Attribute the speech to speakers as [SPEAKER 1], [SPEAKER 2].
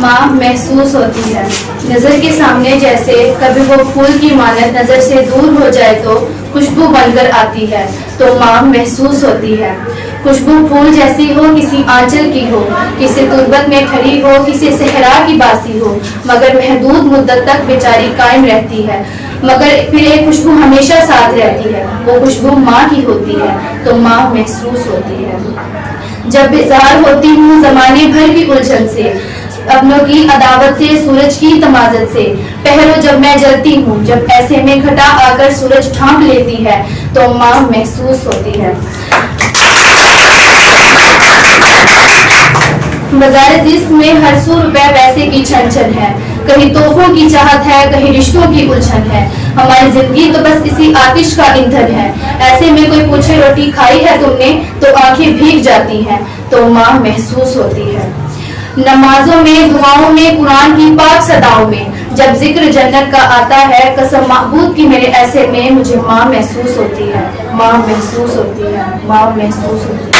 [SPEAKER 1] ماں محسوس ہوتی ہے نظر کے سامنے، جیسے کبھی وہ پھول کی مانند نظر سے دور ہو جائے تو خوشبو بن کر آتی ہے، تو ماں محسوس ہوتی ہے۔ خوشبو پھول جیسی ہو، کسی آنچل کی ہو، کسی تربت میں کھڑی ہو، کسی صحرا کی باسی ہو، مگر محدود مدت تک بیچاری قائم رہتی ہے، مگر پھر ایک خوشبو ہمیشہ ساتھ رہتی ہے، وہ خوشبو ماں کی ہوتی ہے، تو ماں محسوس ہوتی ہے۔ جب بیزار ہوتی ہوں زمانے بھر کی الجھن سے، اپنوں کی عداوت سے، سورج کی تمازت سے، پہرو جب میں جلتی ہوں، جب ایسے میں گھٹا آ کر سورج ڈھانپ لیتی ہے، تو ماں محسوس ہوتی ہے۔ بازار زیست میں ہر سو روپے پیسے کی چھن چھن ہے، کہیں تحفوں کی چاہت ہے، کہیں رشتوں کی الجھن ہے، ہماری زندگی تو بس اسی آتش کا ایندھن ہے، ایسے میں کوئی پوچھے روٹی کھائی ہے تم نے، تو آنکھیں بھیگ جاتی ہیں، تو ماں محسوس ہوتی ہے۔ نمازوں میں، دعاؤں میں، قرآن کی پاک صداؤں میں، جب ذکر جنت کا آتا ہے، قسم معبود کی میرے ایسے میں، مجھے ماں محسوس ہوتی ہے، ماں محسوس ہوتی ہے، ماں محسوس ہوتی ہے۔